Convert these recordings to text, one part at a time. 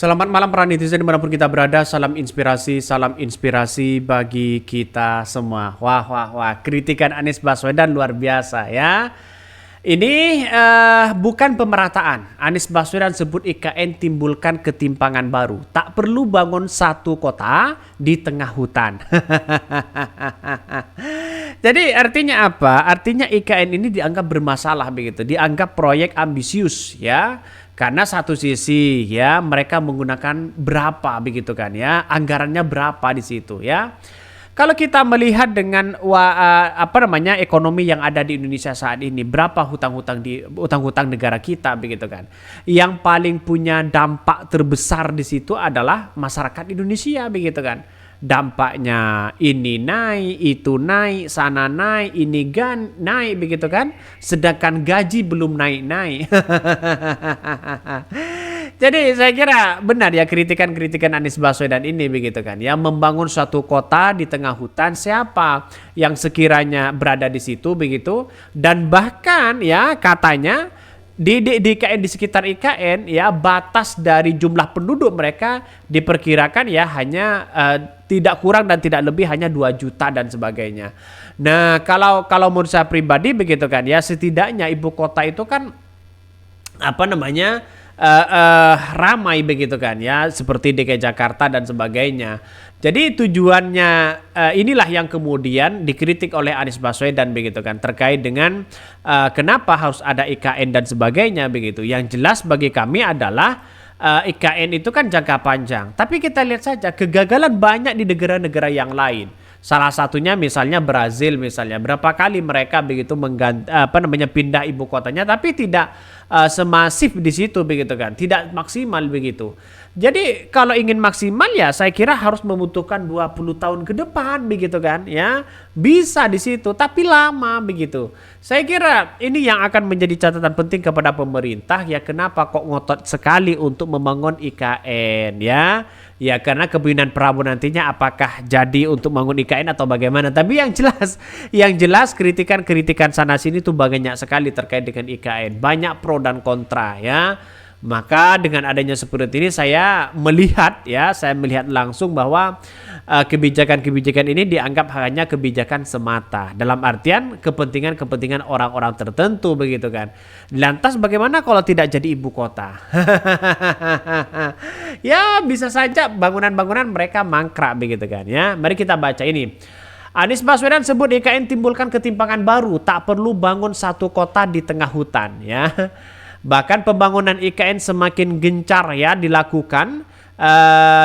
Selamat malam para netizen dimanapun kita berada. Salam inspirasi bagi kita semua. Wah, kritikan Anies Baswedan luar biasa ya. Ini bukan pemerataan. Anies Baswedan sebut IKN timbulkan ketimpangan baru. Tak perlu bangun satu kota di tengah hutan. Jadi artinya apa? Artinya IKN ini dianggap bermasalah begitu. Dianggap proyek ambisius ya. Karena satu sisi ya mereka menggunakan berapa begitu kan ya, anggarannya berapa di situ ya. Kalau kita melihat dengan ekonomi yang ada di Indonesia saat ini, berapa hutang-hutang negara kita begitu kan. Yang paling punya dampak terbesar di situ adalah masyarakat Indonesia begitu kan. Dampaknya ini naik, itu naik, sana naik, ini naik begitu kan. Sedangkan gaji belum naik-naik. Jadi saya kira benar ya kritikan Anies Baswedan ini begitu kan ya, membangun suatu kota di tengah hutan, siapa yang sekiranya berada di situ begitu, dan bahkan ya katanya di IKN, di sekitar IKN ya, batas dari jumlah penduduk mereka diperkirakan ya hanya tidak kurang dan tidak lebih hanya 2 juta dan sebagainya. Nah, kalau menurut saya pribadi begitu kan ya, setidaknya ibu kota itu kan ramai begitu kan ya, seperti DKI Jakarta dan sebagainya. Jadi tujuannya inilah yang kemudian dikritik oleh Anies Baswedan begitu kan, terkait dengan kenapa harus ada IKN dan sebagainya begitu. Yang jelas bagi kami adalah IKN itu kan jangka panjang. Tapi kita lihat saja kegagalan banyak di negara-negara yang lain. Salah satunya misalnya Brazil misalnya, berapa kali mereka begitu pindah ibu kotanya, tapi tidak semasif di situ begitu kan, tidak maksimal begitu. Jadi kalau ingin maksimal ya saya kira harus membutuhkan 20 tahun ke depan begitu kan ya. Bisa di situ tapi lama begitu. Saya kira ini yang akan menjadi catatan penting kepada pemerintah ya, kenapa kok ngotot sekali untuk membangun IKN ya. Ya karena kepemimpinan Prabowo nantinya apakah jadi untuk membangun IKN atau bagaimana. Tapi yang jelas kritikan sana sini tuh banyak sekali terkait dengan IKN. Banyak pro dan kontra ya. Maka dengan adanya seperti ini saya melihat langsung bahwa kebijakan-kebijakan ini dianggap hanya kebijakan semata, dalam artian kepentingan orang-orang tertentu begitu kan. Lantas bagaimana kalau tidak jadi ibu kota? Ya bisa saja bangunan-bangunan mereka mangkrak begitu kan ya. Mari kita baca ini. Anies Baswedan sebut IKN timbulkan ketimpangan baru, tak perlu bangun satu kota di tengah hutan ya. Bahkan pembangunan IKN semakin gencar ya dilakukan.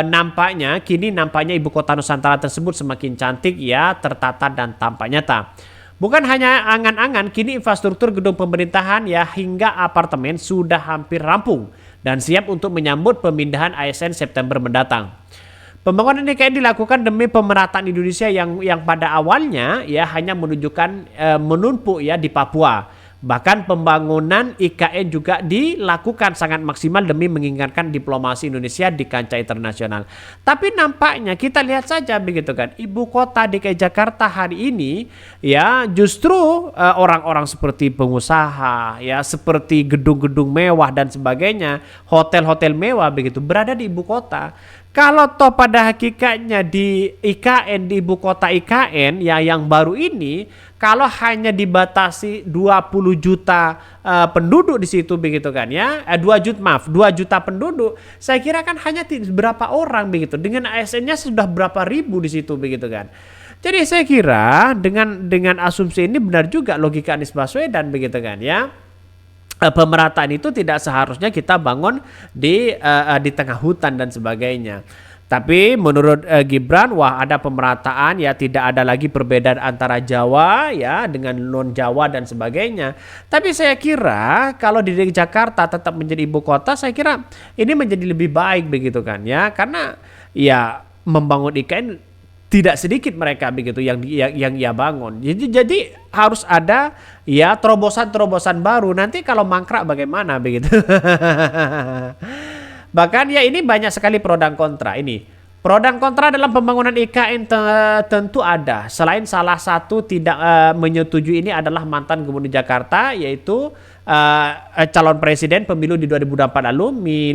Nampaknya ibu kota Nusantara tersebut semakin cantik ya, tertata dan tampak nyata. Bukan hanya angan-angan, kini infrastruktur gedung pemerintahan ya hingga apartemen sudah hampir rampung dan siap untuk menyambut pemindahan ASN September mendatang. Pembangunan IKN dilakukan demi pemerataan Indonesia yang pada awalnya ya hanya menumpuk ya di Papua. Bahkan pembangunan IKN juga dilakukan sangat maksimal demi mengingatkan diplomasi Indonesia di kancah internasional. Tapi nampaknya kita lihat saja begitu kan, ibu kota DKI Jakarta hari ini ya justru orang-orang seperti pengusaha ya, seperti gedung-gedung mewah dan sebagainya, hotel-hotel mewah begitu berada di ibu kota. Kalau toh pada hakikatnya di IKN, di ibu kota IKN ya yang baru ini, kalau hanya dibatasi 20 juta penduduk di situ begitu kan ya, 2 juta penduduk, saya kira kan hanya berapa orang begitu, dengan ASN-nya sudah berapa ribu di situ begitu kan. Jadi saya kira dengan asumsi ini benar juga logika Anies Baswedan begitu kan ya. Pemerataan itu tidak seharusnya kita bangun di tengah hutan dan sebagainya. Tapi menurut Gibran, wah ada pemerataan ya, tidak ada lagi perbedaan antara Jawa ya dengan non Jawa dan sebagainya. Tapi saya kira kalau di DKI Jakarta tetap menjadi ibu kota, saya kira ini menjadi lebih baik begitu kan ya, karena ya membangun IKN tidak sedikit mereka begitu yang ia bangun. Jadi harus ada ya terobosan baru. Nanti kalau mangkrak bagaimana begitu. Bahkan ya ini banyak sekali pro dan kontra ini. Pro dan kontra dalam pembangunan IKN tentu ada. Selain salah satu tidak menyetujui ini adalah mantan Gubernur Jakarta, yaitu calon presiden pemilu di 2024 lalu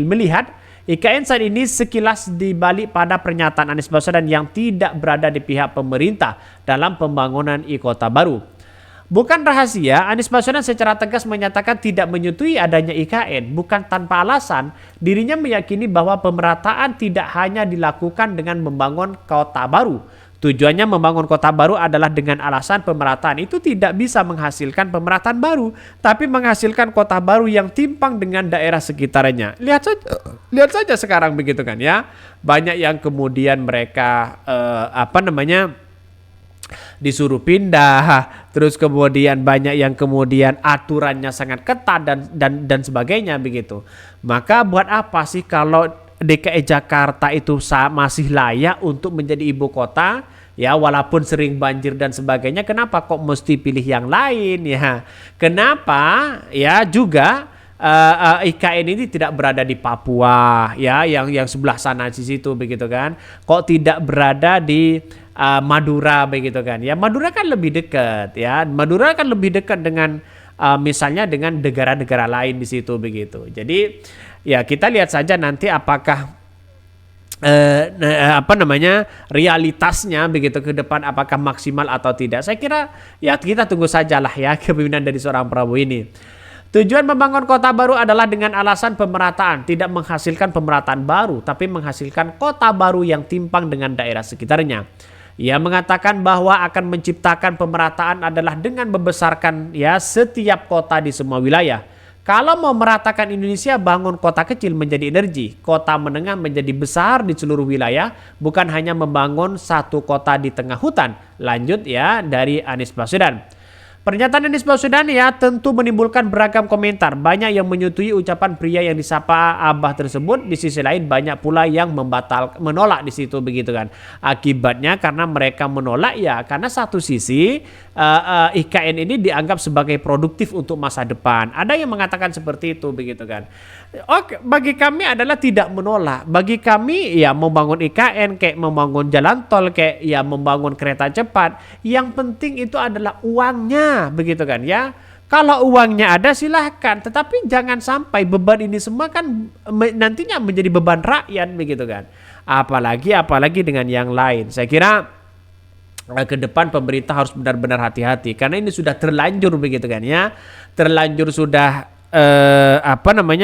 melihat IKN saat ini sekilas dibalik pada pernyataan Anies Baswedan yang tidak berada di pihak pemerintah dalam pembangunan iKota baru. Bukan rahasia, Anies Baswedan secara tegas menyatakan tidak menyetujui adanya IKN. Bukan tanpa alasan, dirinya meyakini bahwa pemerataan tidak hanya dilakukan dengan membangun kota baru. Tujuannya membangun kota baru adalah dengan alasan pemerataan itu tidak bisa menghasilkan pemerataan baru, tapi menghasilkan kota baru yang timpang dengan daerah sekitarnya. Lihat saja sekarang begitu kan ya. Banyak yang kemudian mereka disuruh pindah, terus kemudian banyak yang kemudian aturannya sangat ketat dan sebagainya begitu. Maka buat apa sih kalau DKI Jakarta itu masih layak untuk menjadi ibu kota? Ya, walaupun sering banjir dan sebagainya, kenapa kok mesti pilih yang lain ya? Kenapa ya juga IKN ini tidak berada di Papua ya, yang sebelah sana di situ begitu kan? Kok tidak berada di Madura begitu kan? Ya, Madura kan lebih dekat ya. Madura kan lebih dekat dengan misalnya dengan negara-negara lain di situ begitu. Jadi ya kita lihat saja nanti apakah realitasnya begitu ke depan apakah maksimal atau tidak. Saya kira ya kita tunggu sajalah ya kepemimpinan dari seorang Prabowo ini. Tujuan membangun kota baru adalah dengan alasan pemerataan, tidak menghasilkan pemerataan baru, tapi menghasilkan kota baru yang timpang dengan daerah sekitarnya. Ia mengatakan bahwa akan menciptakan pemerataan adalah dengan membesarkan ya setiap kota di semua wilayah. Kalau mau meratakan Indonesia, bangun kota kecil menjadi energi, kota menengah menjadi besar di seluruh wilayah, bukan hanya membangun satu kota di tengah hutan. Lanjut ya dari Anies Baswedan. Pernyataan Anies Baswedan ya tentu menimbulkan beragam komentar. Banyak yang menyetujui ucapan pria yang disapa Abah tersebut. Di sisi lain banyak pula yang menolak di situ begitu kan. Akibatnya karena mereka menolak ya karena satu sisi IKN ini dianggap sebagai produktif untuk masa depan. Ada yang mengatakan seperti itu begitu kan. Oke, bagi kami adalah tidak menolak. Bagi kami ya membangun IKN kayak membangun jalan tol kayak ya membangun kereta cepat. Yang penting itu adalah uangnya begitu kan ya. Kalau uangnya ada silahkan, tetapi jangan sampai beban ini semua kan nantinya menjadi beban rakyat begitu kan. Apalagi dengan yang lain. Saya kira ke depan pemerintah harus benar-benar hati-hati karena ini sudah terlanjur begitu kan ya. Terlanjur sudah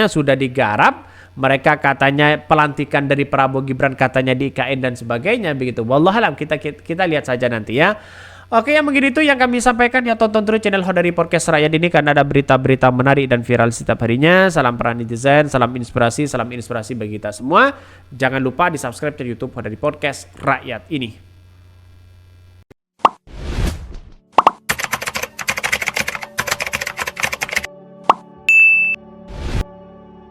sudah digarap. Mereka katanya pelantikan dari Prabowo Gibran katanya di IKN dan sebagainya begitu. Wallahualam kita lihat saja nanti ya. Oke, yang begitu itu yang kami sampaikan ya. Tonton terus channel Hodari Podcast Rakyat ini karena ada berita-berita menarik dan viral setiap harinya. Salam para netizen, salam inspirasi bagi kita semua. Jangan lupa di subscribe channel YouTube Hodari Podcast Rakyat ini.